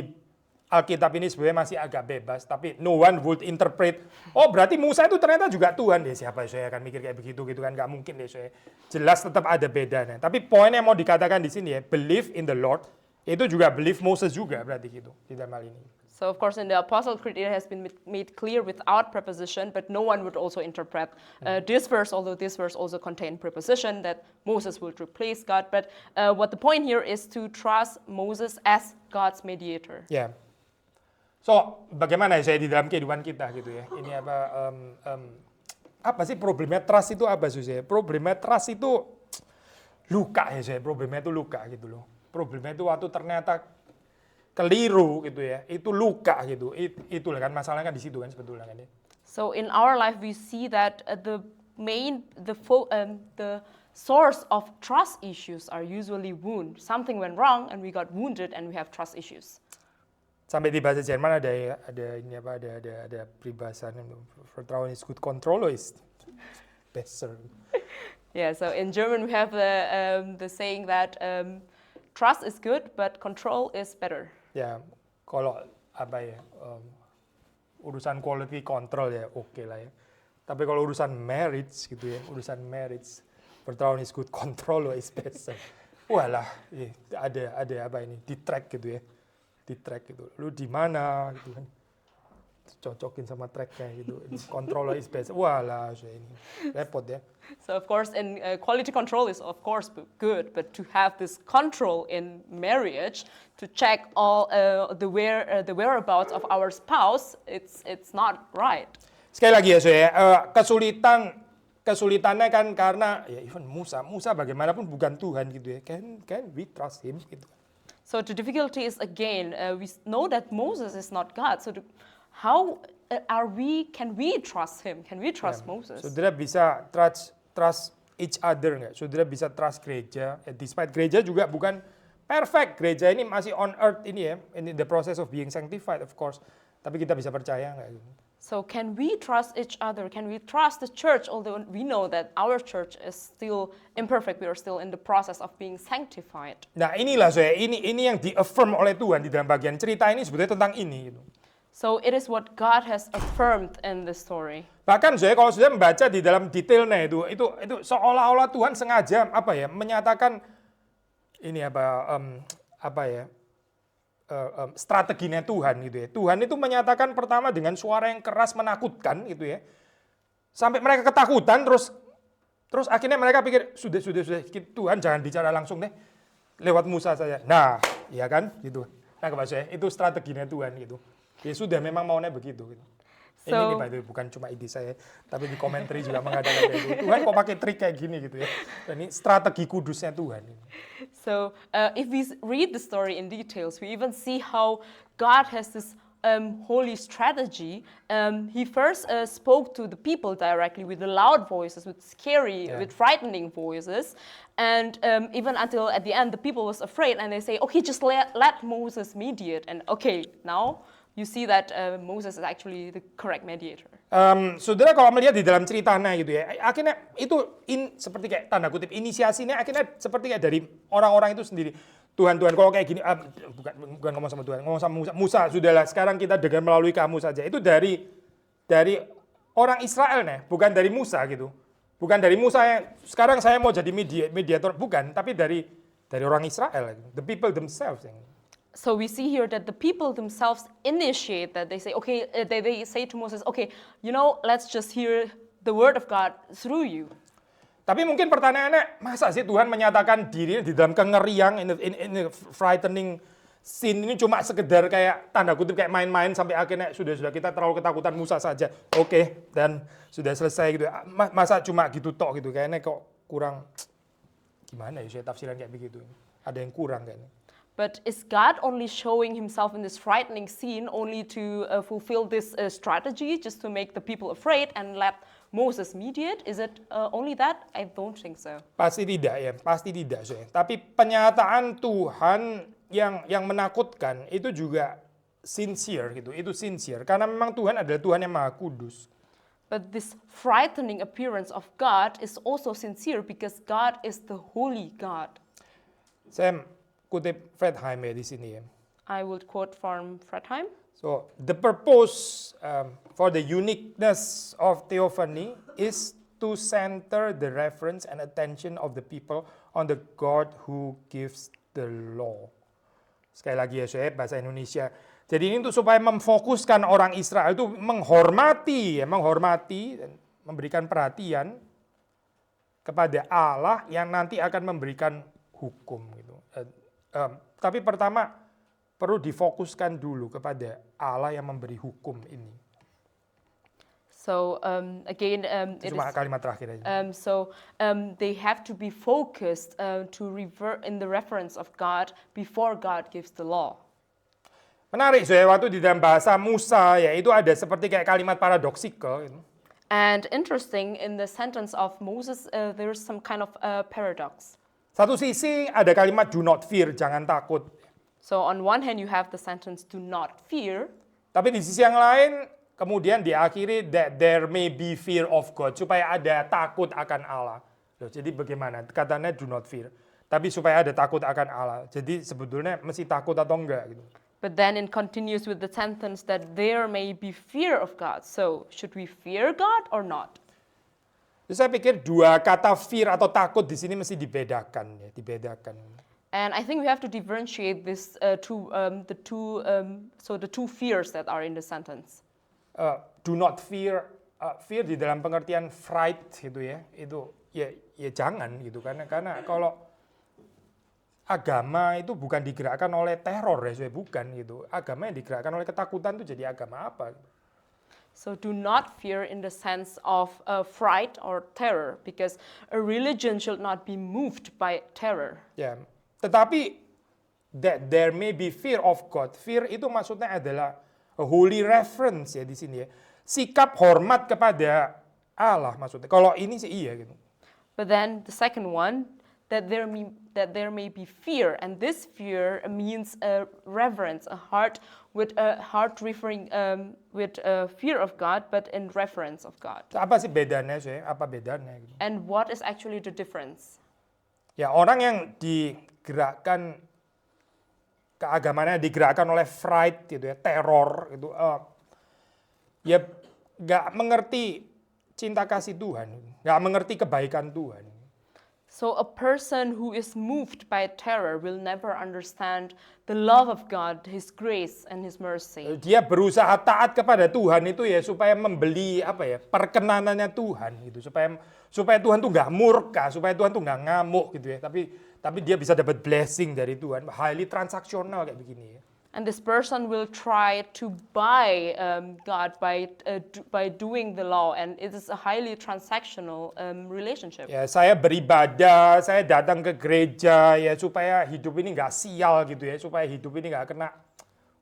Alkitab ini sebenarnya masih agak bebas, tapi no one would interpret, oh berarti Musa itu ternyata juga Tuhan deh, siapa saya akan mikir kayak begitu gitu kan, nggak mungkin deh saya. Jelas tetap ada bedanya. Tapi poin yang mau dikatakan di sini ya, believe in the Lord, itu juga believe Moses juga berarti gitu di dalam hal ini. So of course in the Apostle Creed it has been made clear without preposition, but no one would also interpret this verse, although this verse also contained preposition that Moses will replace God. But what the point here is to trust Moses as God's mediator. Ya. So bagaimana ya saya di dalam kehidupan kita gitu ya. Ini apa sih problemnya trust itu apa sih saya? Problemnya trust itu luka ya saya. Problemnya itu luka gitu loh. Problemnya itu waktu ternyata keliru gitu ya, itu luka gitu. Itulah kan masalahnya kan di situ kan sebetulnya kan ya. So in our life we see that the source of trust issues are usually wound. Something went wrong and we got wounded and we have trust issues. Sampai di bahasa Jerman ada peribahasan Vertrauen ist gut, Kontrolle ist besser. Yeah, so in German we have the saying that trust is good but control is better. Ya, kalau urusan quality control ya oke lah ya. Tapi kalau urusan marriage gitu ya, Vertrauen ist gut, Kontrolle ist besser. Walah, ada apa ini? Di track gitu ya. Di track gitu. Lu di mana gitu kan. Cocokin sama tracknya gitu. Controller is best. Walah, ini repot ya. So of course, in quality control is of course good, but to have this control in marriage to check all the whereabouts of our spouse, it's not right. Sekali lagi ya saya, kesulitannya kan karena ya even Musa bagaimanapun bukan Tuhan gitu ya. Can we trust him gitu. So the difficulty is again, we know that Moses is not God. So how can we trust him? Can we trust Moses? Saudara bisa trust each other nggak? Saudara bisa trust gereja. Despite gereja juga bukan perfect. Gereja ini masih on earth ini ya, in the process of being sanctified of course. Tapi kita bisa percaya nggak? So can we trust each other? Can we trust the church? Although we know that our church is still imperfect, we are still in the process of being sanctified. Nah inilah saya, ini yang di-affirm oleh Tuhan di dalam bagian cerita ini sebetulnya tentang ini. Gitu. So it is what God has affirmed in this story. Bahkan saya kalau sudah membaca di dalam detailnya itu seolah-olah Tuhan sengaja menyatakan ini strateginya Tuhan gitu ya. Tuhan itu menyatakan pertama dengan suara yang keras menakutkan gitu ya. Sampai mereka ketakutan terus akhirnya mereka pikir sudah Tuhan jangan bicara langsung deh. Lewat Musa saja. Nah, iya kan gitu. Nah, kepada saya itu strateginya Tuhan gitu. Ya sudah memang maunya begitu gitu. Ini by the way, bukan cuma ide saya, tapi di komentari juga mengatakan kayak gitu. Tuhan kok pakai trik kayak gini gitu ya. Dan ini strategi kudusnya Tuhan. So if we read the story in details, we even see how God has this holy strategy. He first spoke to the people directly with the loud voices, with scary, with frightening voices. And even until at the end, the people was afraid and they say, okay, just let Moses mediate. And okay, now you see that Moses is actually the correct mediator. Saudara kalau melihat di dalam ceritanya gitu ya, akhirnya itu seperti kayak tanda kutip inisiasinya akhirnya seperti kayak dari orang-orang itu sendiri. Tuhan kalau kayak gini, bukan ngomong sama Tuhan, ngomong sama Musa, sudahlah sekarang kita dengar melalui kamu saja. Itu dari orang Israel nih, bukan dari Musa gitu. Bukan dari Musa yang sekarang saya mau jadi mediator, bukan, tapi dari orang Israel, the people themselves. So we see here that the people themselves initiate that. They say, okay, they say to Moses, okay, let's just hear the word of God through you. Tapi mungkin pertanyaannya, masa sih Tuhan menyatakan diri di dalam kengerian, in a frightening scene ini cuma sekedar kayak tanda kutip kayak main-main sampai akhirnya sudah kita terlalu ketakutan Musa saja. Oke, dan sudah selesai gitu. Masa cuma gitu tok gitu, kayaknya kok kurang, gimana ya saya tafsiran kayak begitu. Ada yang kurang kayaknya. But is God only showing himself in this frightening scene only to fulfill this strategy, just to make the people afraid and let Moses mediate? Is it only that? I don't think so. Pasti tidak ya, pasti tidak. Tapi penyataan Tuhan yang menakutkan itu juga sincere gitu. Itu sincere karena memang Tuhan adalah Tuhan yang Maha Kudus. But this frightening appearance of God is also sincere because God is the holy God. Saya kutip Fredheim ya di sini ya. I will quote from Fredheim. So the purpose for the uniqueness of theophany is to center the reference and attention of the people on the God who gives the law. Sekali lagi ya saya bahasa Indonesia. Jadi ini untuk supaya memfokuskan orang Israel itu menghormati dan memberikan perhatian kepada Allah yang nanti akan memberikan hukum gitu. Tapi pertama perlu difokuskan dulu kepada Allah yang memberi hukum ini. So again, Cuma kalimat terakhir aja. They have to be focused to revert in the reference of God before God gives the law. Menarik saya waktu di dalam bahasa Musa ya itu ada seperti kayak kalimat paradoksikal. Gitu. And interesting in the sentence of Moses, there's some kind of paradox. Satu sisi ada kalimat do not fear, jangan takut. So on one hand you have the sentence do not fear. Tapi di sisi yang lain kemudian diakhiri that there may be fear of God, supaya ada takut akan Allah. Loh, jadi bagaimana? Katanya do not fear. Tapi supaya ada takut akan Allah. Jadi sebetulnya mesti takut atau enggak gitu. But then it continues with the sentence that there may be fear of God. So should we fear God or not? Jadi saya pikir dua kata fear atau takut di sini mesti dibedakan. And I think we have to differentiate this the two fears that are in the sentence. Do not fear, fear di dalam pengertian fright gitu ya. Itu ya jangan gitu karena kalau agama itu bukan digerakkan oleh teror ya, bukan gitu. Agama yang digerakkan oleh ketakutan itu jadi agama apa? So do not fear in the sense of fright or terror, because a religion should not be moved by terror. Ya, tetapi that there may be fear of God. Fear itu maksudnya adalah a holy reverence ya di sini ya. Sikap hormat kepada Allah maksudnya. Kalau ini sih iya gitu. But then the second one, that there may be fear, and this fear means a reverence, a heart referring with fear of God, but in reverence of God. Apa sih bedanya, saya? Apa bedanya? Gitu. And what is actually the difference? Ya, orang yang digerakkan keagamannya digerakkan oleh fright gitu ya, teror gitu, ya nggak mengerti cinta kasih Tuhan, nggak mengerti kebaikan Tuhan. So a person who is moved by terror will never understand the love of God, His grace and His mercy. Dia berusaha taat kepada Tuhan itu ya supaya membeli apa ya perkenanannya Tuhan gitu, supaya Tuhan tuh nggak murka, supaya Tuhan tuh nggak ngamuk gitu ya. Tapi dia bisa dapat blessing dari Tuhan, highly transaksional kayak begini ya. And this person will try to buy God by doing the law, and it is a highly transactional relationship. Ya, saya beribadah, saya datang ke gereja ya supaya hidup ini nggak sial gitu ya, supaya hidup ini nggak kena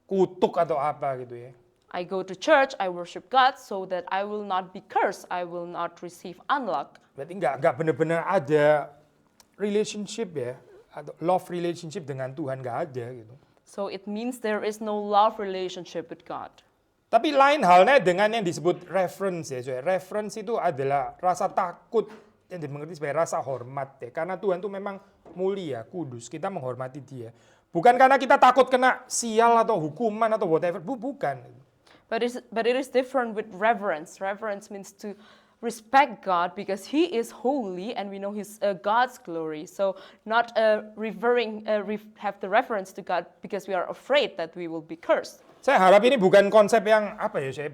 kutuk atau apa gitu ya. I go to church, I worship God so that I will not be cursed, I will not receive unluck. Berarti nggak benar-benar ada relationship ya, atau love relationship dengan Tuhan nggak ada gitu. So it means there is no love relationship with God. Tapi lain halnya dengan yang disebut reverence ya. Reverence itu adalah rasa takut yang dimengerti sebagai rasa hormat ya. Karena Tuhan itu memang mulia, kudus. Kita menghormati Dia. Bukan karena kita takut kena sial atau hukuman atau whatever. Bukan. But it is different with reverence. Reverence means to respect God because He is holy and we know His God's glory. So not have the reference to God because we are afraid that we will be cursed. Saya harap ini bukan konsep yang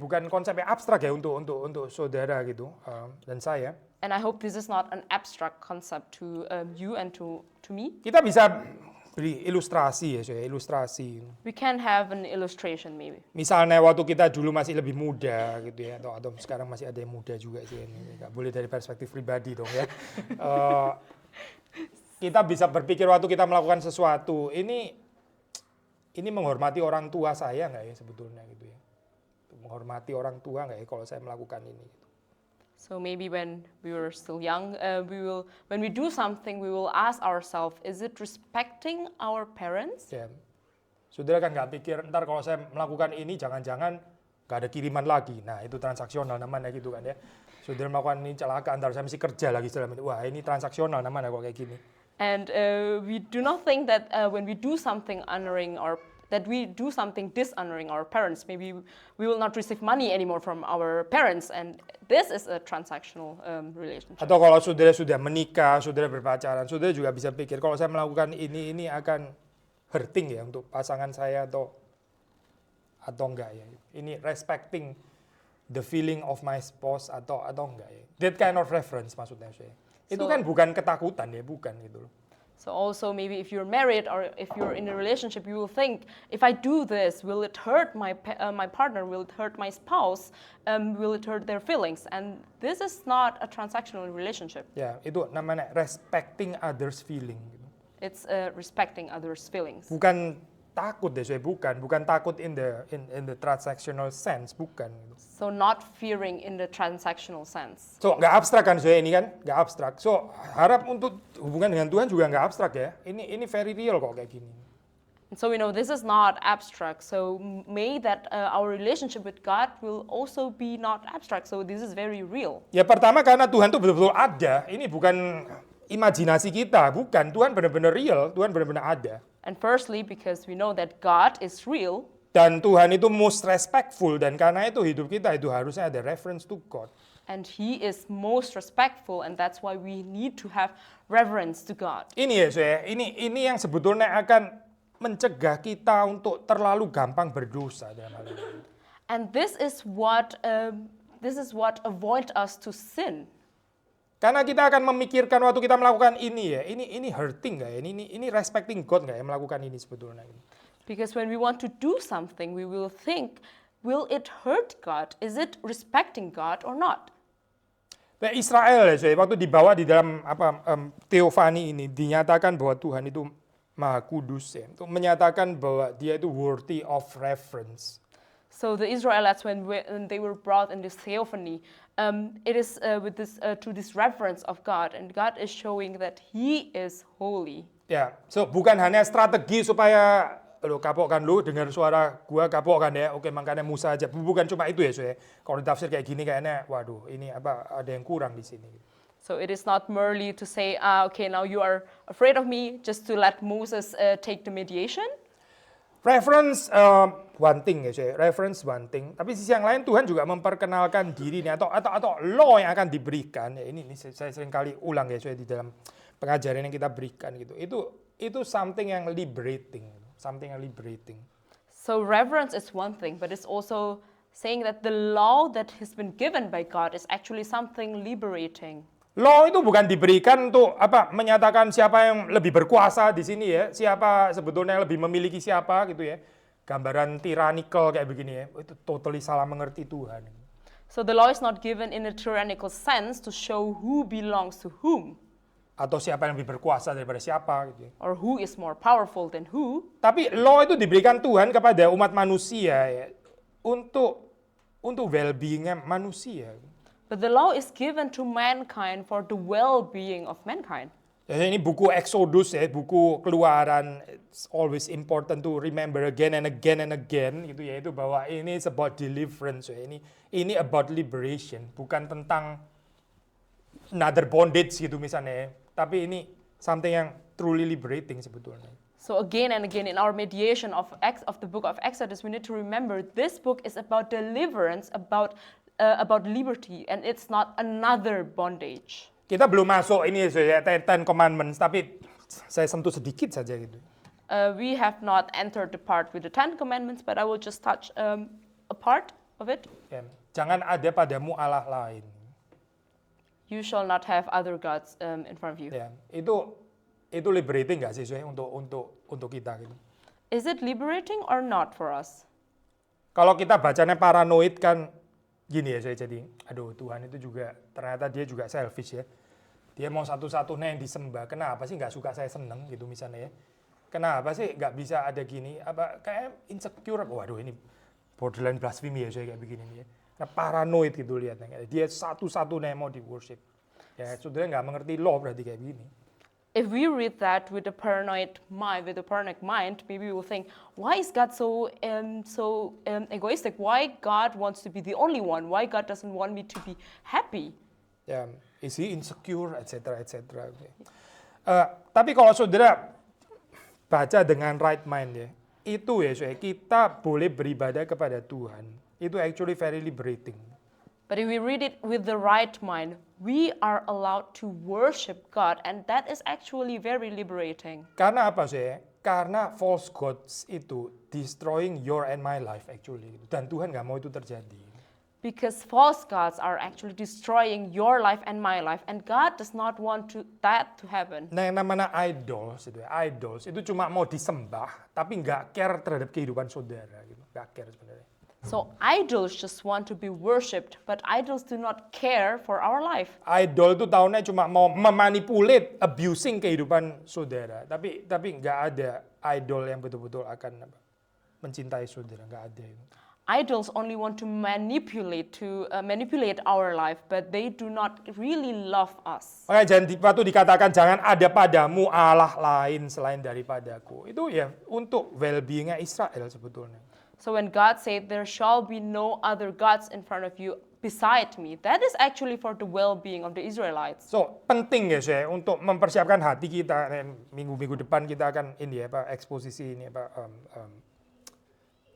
bukan konsep yang abstrak ya untuk saudara gitu dan saya. And I hope this is not an abstract concept to you and to me. Kita bisa beri ilustrasi ya, ilustrasi. We can have an illustration maybe. Misalnya waktu kita dulu masih lebih muda gitu ya, atau sekarang masih ada yang muda juga sih ini. Nggak boleh dari perspektif pribadi dong ya. Kita bisa berpikir waktu kita melakukan sesuatu, ini menghormati orang tua saya nggak ya sebetulnya gitu ya. Menghormati orang tua nggak ya kalau saya melakukan ini. So maybe when we were still young, when we do something, we will ask ourselves, is it respecting our parents? Ya. Saudara kan nggak pikir, ntar kalau saya melakukan ini jangan-jangan nggak ada kiriman lagi. Nah itu transaksional namanya gitu kan ya. Saudara melakukan ini celaka, ntar saya mesti kerja lagi selama ini. Wah ini transaksional namanya kok kayak gini. And we do not think that when we do something dishonoring our parents, maybe we will not receive money anymore from our parents, and this is a transactional relationship. Atau kalau saudara sudah menikah, saudara berpacaran, saudara juga bisa pikir kalau saya melakukan ini akan hurting ya untuk pasangan saya atau enggak ya. Ini respecting the feeling of my spouse atau enggak ya. That kind of reference maksudnya saya. Itu kan bukan ketakutan ya, bukan gitu loh. So also maybe if you're married or if you're in a relationship, you will think, if I do this, will it hurt my partner? Will it hurt my spouse? Will it hurt their feelings? And this is not a transactional relationship. Ya, itu namanya respecting others' feeling. It's respecting others' feelings. Bukan takut deh, saya bukan takut in the transactional sense, bukan. So not fearing in the transactional sense. So nggak abstrak kan saya ini kan, nggak abstrak. So harap untuk hubungan dengan Tuhan juga nggak abstrak ya. Ini very real kok kayak gini. And so we know this is not abstract. So may that our relationship with God will also be not abstract. So this is very real. Ya pertama karena Tuhan tuh betul-betul ada. Ini bukan imajinasi kita, bukan. Tuhan benar-benar real, Tuhan benar-benar ada. And firstly, because we know that God is real. Dan Tuhan itu most respectful, dan karena itu hidup kita itu harusnya ada reference to God. And He is most respectful, and that's why we need to have reverence to God. Ini ya saya, ini yang sebetulnya akan mencegah kita untuk terlalu gampang berdosa dalam hal ini. And this is what avoid us to sin. Karena kita akan memikirkan waktu kita melakukan ini ya, ini hurting nggak ya, ini respecting God nggak ya melakukan ini sebetulnya. Because when we want to do something, we will think, will it hurt God? Is it respecting God or not? Nah, Israel ya, saya waktu dibawa di dalam teofani ini dinyatakan bahwa Tuhan itu Maha Kudus ya, untuk menyatakan bahwa Dia itu worthy of reverence. So the Israelites, when they were brought in this theophany, it is to this reverence of God, and God is showing that He is holy. Ya, so bukan hanya strategi supaya lo kapok kan lu dengar suara gua kapok kan ya, oke makanya Musa aja. Bukan cuma itu ya, so ya. Kalau ditafsir kayak gini kayaknya, waduh ini apa ada yang kurang di sini. So it is not merely to say, okay, now you are afraid of me, just to let Moses take the mediation. Reference one thing ya, so ya. Reference one thing. Tapi sisi yang lain Tuhan juga memperkenalkan diri nih atau law yang akan diberikan. Ya, ini saya sering kali ulang ya, so ya, di dalam pengajaran yang kita berikan gitu. Itu something yang liberating. Something yang liberating. So reverence is one thing, but it's also saying that the law that has been given by God is actually something liberating. Law itu bukan diberikan untuk apa menyatakan siapa yang lebih berkuasa di sini ya, siapa sebetulnya yang lebih memiliki siapa gitu ya. Gambaran tyrannical kayak begini ya, itu totally salah mengerti Tuhan. So the law is not given in a tyrannical sense to show who belongs to whom. Atau siapa yang lebih berkuasa daripada siapa gitu ya. Or who is more powerful than who. Tapi law itu diberikan Tuhan kepada umat manusia ya, untuk well-being-nya manusia. But the law is given to mankind for the well-being of mankind. Ya, ini buku Exodus ya, buku Keluaran. It's always important to remember again and again and again gitu ya, itu bahwa ini is about deliverance ya. Ini about liberation, bukan tentang another bondage gitu misalnya ya. Tapi ini something yang truly liberating sebetulnya. So again and again in our mediation of the book of Exodus, we need to remember this book is about deliverance, about liberty, and it's not another bondage. Kita belum masuk ini ya, Ten Commandments, tapi saya sentuh sedikit saja gitu. We have not entered the part with the Ten Commandments, but I will just touch a part of it. Ya, jangan ada padamu Allah lain. You shall not have other gods in front of you. Ya, itu liberating nggak sih untuk kita gitu? Is it liberating or not for us? Kalau kita bacanya paranoid kan gini ya, saya jadi aduh Tuhan itu juga ternyata dia juga selfish ya. Dia mau satu-satunya yang disembah. Kenapa sih nggak suka saya seneng gitu misalnya ya? Kenapa sih nggak bisa ada gini? Apa kayak insecure? Waduh ini borderline blasphemy ya saya kayak begini nih ya. Nah, paranoid gitu lihatnya. Dia satu-satunya yang mau di worship. Ya saudara nggak mengerti law berarti kayak begini. If we read that with a paranoid mind, maybe we will think, why is God so egoistic? Why God wants to be the only one? Why God doesn't want me to be happy? Ya, is he insecure, etc. Tapi kalau saudara baca dengan right mind ya, itu ya saudara, kita boleh beribadah kepada Tuhan. Itu actually very liberating. But if we read it with the right mind, we are allowed to worship God, and that is actually very liberating. Karena apa sih? Karena false gods itu destroying your and my life actually. Dan Tuhan nggak mau itu terjadi. Because false gods are actually destroying your life and my life, and God does not want that to happen. Nah yang namanya idols itu cuma mau disembah, tapi nggak care terhadap kehidupan saudara. Gitu. Nggak care sebenarnya. So idols just want to be worshipped, but idols do not care for our life. Idol itu tahunnya cuma mau memanipulate, abusing kehidupan saudara. Tapi nggak ada idol yang betul-betul akan mencintai saudara, nggak ada. Idols only want to manipulate our life, but they do not really love us. Oke, waktu dikatakan jangan ada padamu Allah lain selain daripadaku. Itu ya untuk well-being-nya Israel sebetulnya. So when God said, there shall be no other gods in front of you beside me, that is actually for the well-being of the Israelites. So penting ya saya untuk mempersiapkan hati kita. Minggu-minggu depan kita akan ini ya eksposisi ini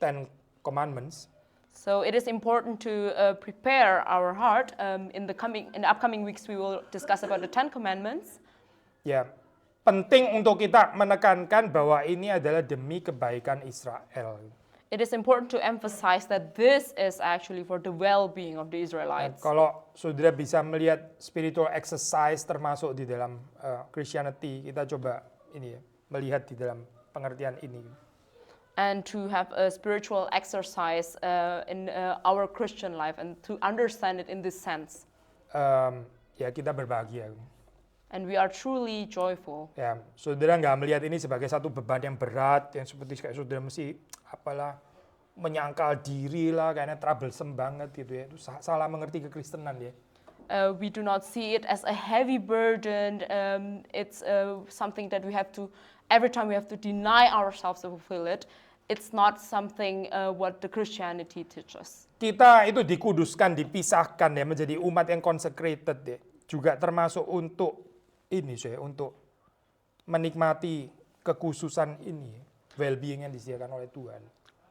Ten Commandments. So it is important to prepare our heart. In the upcoming weeks, we will discuss about the Ten Commandments. Ya, penting untuk kita menekankan bahwa ini adalah demi kebaikan Israel. It is important to emphasize that this is actually for the well-being of the Israelites. Kalau saudara bisa melihat spiritual exercise termasuk di dalam Christianity, kita coba ini ya, melihat di dalam pengertian ini. And to have a spiritual exercise in our Christian life and to understand it in this sense. Ya kita berbahagia. And we are truly joyful. Ya, saudara nggak melihat ini sebagai satu beban yang berat yang seperti kayak saudara mesti apalah menyangkal diri lah, kayaknya troublesome banget gitu ya. Itu salah mengerti kekristenan ya. We do not see it as a heavy burden. It's something that we have to, every time we have to deny ourselves to fulfill it. It's not something what the Christianity teaches. Kita itu dikuduskan, dipisahkan ya menjadi umat yang consecrated ya. Juga termasuk untuk ini saya, untuk menikmati kekhususan ini, well-being yang disediakan oleh Tuhan.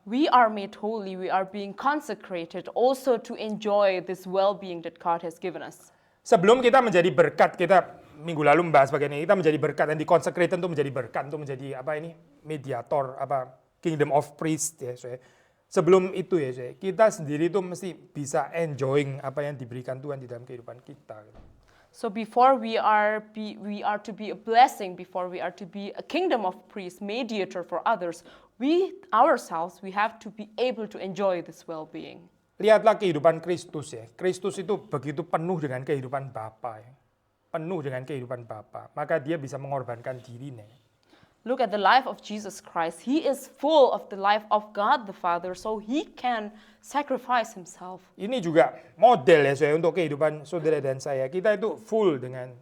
We are made holy, we are being consecrated also to enjoy this well-being that God has given us. Sebelum kita menjadi berkat, kita minggu lalu membahas bagian ini, kita menjadi berkat dan di-consecrated untuk menjadi berkat, untuk menjadi apa ini, mediator, apa kingdom of priest ya saya. Sebelum itu ya saya, kita sendiri itu mesti bisa enjoying apa yang diberikan Tuhan di dalam kehidupan kita. So before we are to be a blessing, before we are to be a kingdom of priests, mediator for others, we ourselves, we have to be able to enjoy this well-being. Lihatlah kehidupan Kristus ya. Kristus itu begitu penuh dengan kehidupan Bapa ya. Penuh dengan kehidupan Bapa. Maka dia bisa mengorbankan dirinya. Look at the life of Jesus Christ. He is full of the life of God the Father, so he can sacrifice himself. Ini juga model ya saya untuk kehidupan saudara dan saya. Kita itu full dengan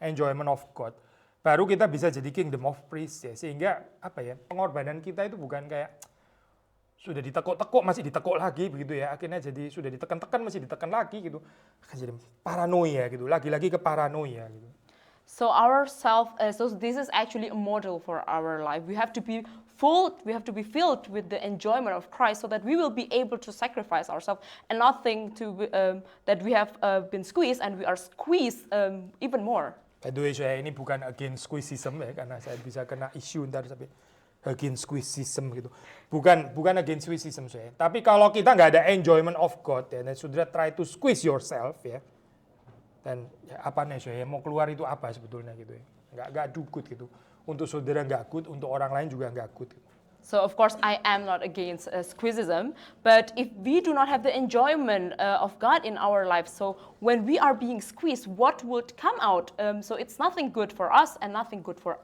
enjoyment of God. Baru kita bisa jadi kingdom of priests ya. Sehingga apa ya, pengorbanan kita itu bukan kayak sudah ditekuk-tekuk masih ditekuk lagi begitu ya. Akhirnya jadi sudah ditekan-tekan masih ditekan lagi gitu. Akan jadi paranoia gitu. Lagi-lagi ke paranoia gitu. So so this is actually a model for our life. We have to be filled with the enjoyment of Christ so that we will be able to sacrifice ourselves and not think that we have been squeezed and we are squeezed even more. By the way, saya ini bukan against squeezism ya, karena saya bisa kena isu ntar sampai against squeezism gitu. Bukan against squeezism saya. Tapi kalau kita nggak ada enjoyment of God ya, dan saudara try to squeeze yourself ya, dan ya apa nih saya mau keluar itu apa sebetulnya gitu ya, nggak do good gitu. Untuk saudara nggak good, untuk orang lain juga nggak good. Gitu. So of course I am not against squeezism, but if we do not have the enjoyment of God in our lives, so when we are being squeezed, what would come out? So it's nothing good for us and nothing good for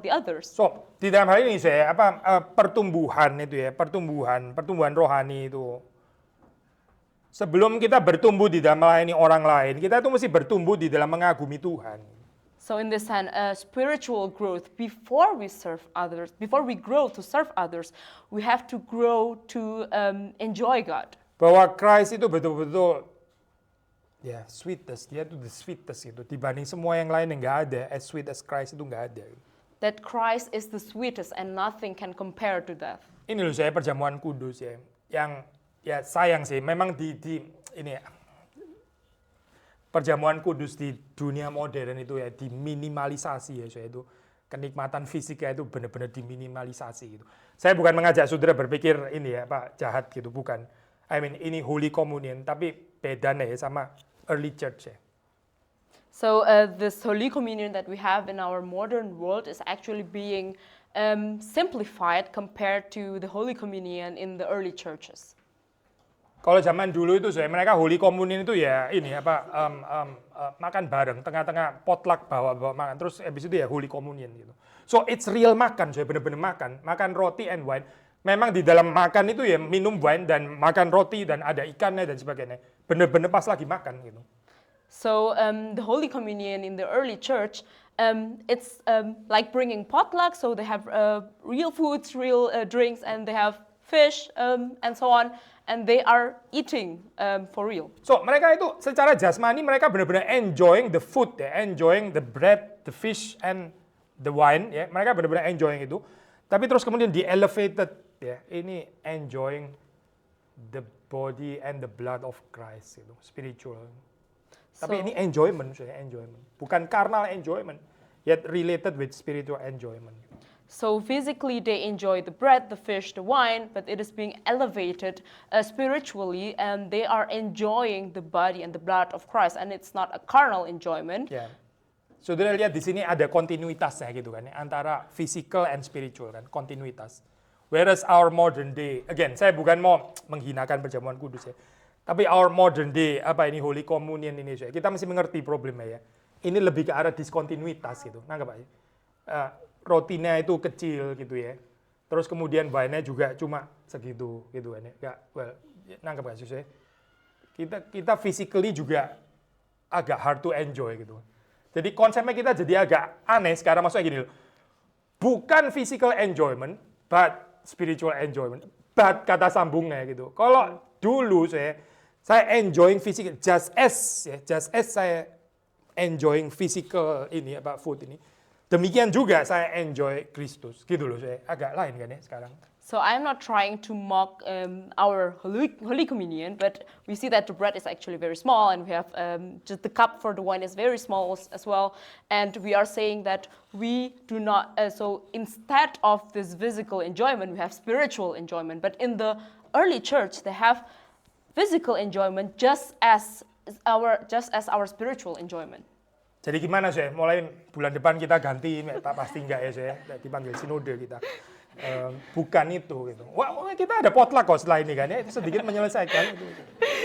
the others. So di dalam hal ini saya pertumbuhan itu ya, pertumbuhan rohani itu. Sebelum kita bertumbuh di dalam melayani orang lain, kita itu mesti bertumbuh di dalam mengagumi Tuhan. So in this sense, spiritual growth, before we grow to serve others, we have to grow to enjoy God. Bahwa Christ itu betul-betul ya sweetest, dia itu the sweetest gitu. Dibanding semua yang lain yang nggak ada, as sweet as Christ itu nggak ada. That Christ is the sweetest and nothing can compare to that. Ini loh saya perjamuan kudus ya, yang ya sayang sih, memang di ini ya, perjamuan kudus di dunia modern itu ya diminimalisasi ya saya itu. Kenikmatan fisiknya itu benar-benar diminimalisasi gitu. Saya bukan mengajak saudara berpikir ini ya Pak jahat gitu, bukan. I mean ini Holy Communion, tapi bedanya ya sama early church ya. So this Holy Communion that we have in our modern world is actually being simplified compared to the Holy Communion in the early churches. Kalau zaman dulu itu mereka Holy Communion itu ya ini apa makan bareng tengah-tengah potluck bawa makan terus habis itu ya Holy Communion gitu. So it's real makan, benar-benar makan roti and wine. Memang di dalam makan itu ya minum wine dan makan roti dan ada ikannya dan sebagainya. Benar-benar pas lagi makan gitu. So the Holy Communion in the early church, it's like bringing potluck. So they have real foods, real drinks, and they have fish and so on. And they are eating for real. So mereka itu secara jasmani mereka benar-benar enjoying the food ya, enjoying the bread, the fish and the wine ya. Mereka benar-benar enjoying itu. Tapi terus kemudian di elevated ya, ini enjoying the body and the blood of Christ itu, spiritual. Tapi ini enjoyment, bukan carnal enjoyment, yet related with spiritual enjoyment. So physically they enjoy the bread, the fish, the wine, but it is being elevated spiritually, and they are enjoying the body and the blood of Christ, and it's not a carnal enjoyment. Yeah. Saudara lihat di sini ada kontinuitasnya gitu kan, antara physical and spiritual kan, kontinuitas. Whereas our modern day, again saya bukan mau menghinakan perjamuan kudus ya, tapi our modern day Holy Communion ini saya, kita mesti mengerti problemnya ya. Ini lebih ke arah diskontinuitas gitu, nangkep Pak? Rotinya itu kecil gitu ya, Terus kemudian wine-nya juga cuma segitu gitu kan ya. Nggak, well, nangkep gak sih saya? Kita physically juga agak hard to enjoy gitu. Jadi konsepnya kita jadi agak aneh sekarang, maksudnya gini loh. Bukan physical enjoyment, but spiritual enjoyment. But kata sambungnya gitu. Kalau dulu saya enjoying physical just as saya enjoying physical ini food ini. Demikian juga saya enjoy Kristus. Gitu loh saya. Agak lain kan ya sekarang. So I'm not trying to mock our Holy Communion, but we see that the bread is actually very small, and we have just the cup for the wine is very small as well. And we are saying that we do not, so instead of this physical enjoyment, we have spiritual enjoyment. But in the early church, they have physical enjoyment just as our spiritual enjoyment. Jadi gimana saya? Mulai bulan depan kita ganti, pasti enggak ya saya? Dipanggil sinode kita. Bukan itu gitu. Wah, kita ada potluck kok setelah ini kan ya, itu sedikit menyelesaikan itu.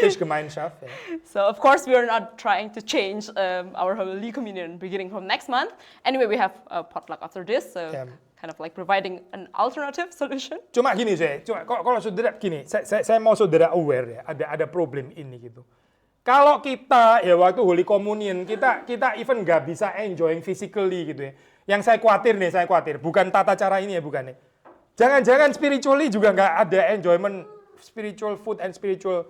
Tischgemeinschaft ya. So of course we are not trying to change our Holy Communion beginning from next month. Anyway, we have a potluck after this, so kind of like providing an alternative solution. Cuma gini saya, kalau saudara gini, saya mau saudara aware ya, ada problem ini gitu. Kalau kita ya waktu Holy Communion kita even nggak bisa enjoying physically gitu ya. Yang saya khawatir, bukan tata cara ini ya, bukan ya. Jangan-jangan spiritually juga nggak ada enjoyment spiritual food and spiritual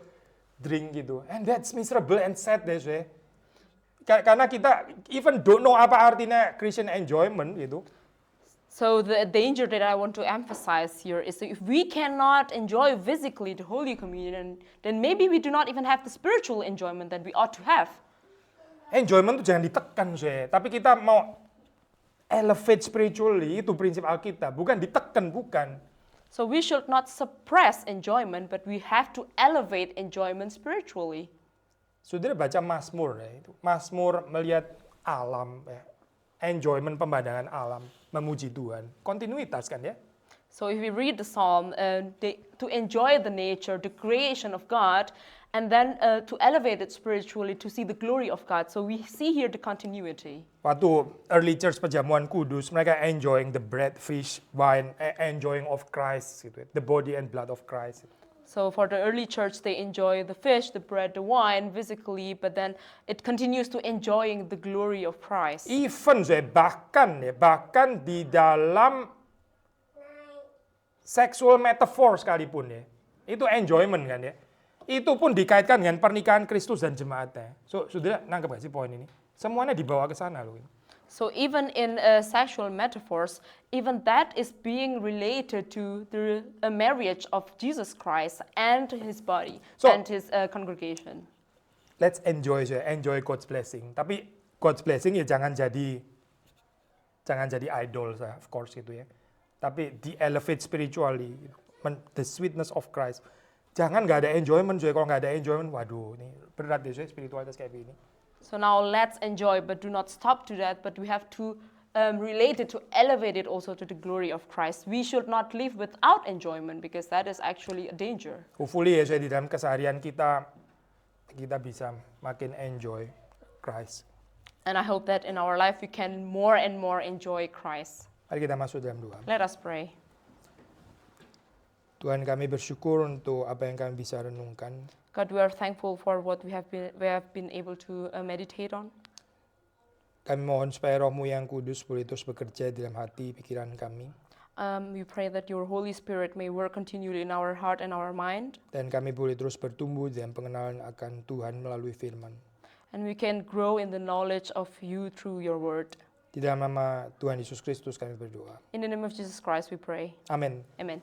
drink gitu. And that's miserable and sad deh saya. Karena kita even don't know apa artinya Christian enjoyment gitu. So the danger that I want to emphasize here is that if we cannot enjoy physically the Holy Communion, then maybe we do not even have the spiritual enjoyment that we ought to have. Enjoyment itu jangan ditekan saya, tapi kita mau elevate spiritually, itu prinsip Alkitab, bukan ditekan, bukan. So we should not suppress enjoyment, but we have to elevate enjoyment spiritually. Saudara baca Mazmur ya, itu Mazmur melihat alam ya, enjoyment pemandangan alam, memuji Tuhan, kontinuitas kan ya. So if we read the Psalm, to enjoy the nature, the creation of God, and then to elevate it spiritually, to see the glory of God. So we see here the continuity. Waktu early church Perjamuan Kudus, mereka enjoying the bread, fish, wine, enjoying of Christ, gitu, the body and blood of Christ. So for the early church, they enjoy the fish, the bread, the wine physically, but then it continues to enjoying the glory of Christ. Even bahkan di dalam sexual metaphor sekalipun ya, itu enjoyment kan ya. Itu pun dikaitkan dengan pernikahan Kristus dan jemaatnya. So, saudara nangkep gak sih poin ini? Semuanya dibawa ke sana loh. So even in sexual metaphors, even that is being related to the marriage of Jesus Christ and His body and His congregation. Let's enjoy God's blessing. Tapi God's blessing ya jangan jadi idol, of course gitu ya. Tapi di-elevate spiritually, the sweetness of Christ. Jangan nggak ada enjoyment, kalau nggak ada enjoyment, waduh, ini berat deh spiritualitas kayak gini. So now let's enjoy, but do not stop to that, but we have to relate it, to elevate it also to the glory of Christ. We should not live without enjoyment, because that is actually a danger. Hopefully ya di dalam keseharian kita bisa makin enjoy Christ. And I hope that in our life we can more and more enjoy Christ. Mari kita masuk dalam doa. Let us pray. Tuhan, kami bersyukur untuk apa yang kami bisa renungkan. God, we are thankful for what we have been able to meditate on. Kami mohon supaya Roh-Mu yang kudus boleh terus bekerja dalam hati pikiran kami. We pray that your Holy Spirit may work continually in our heart and our mind. Dan kami boleh terus bertumbuh dalam pengenalan akan Tuhan melalui firman. And we can grow in the knowledge of you through your word. Di dalam nama Tuhan Yesus Kristus kami berdoa. In the name of Jesus Christ we pray. Amin. Amen.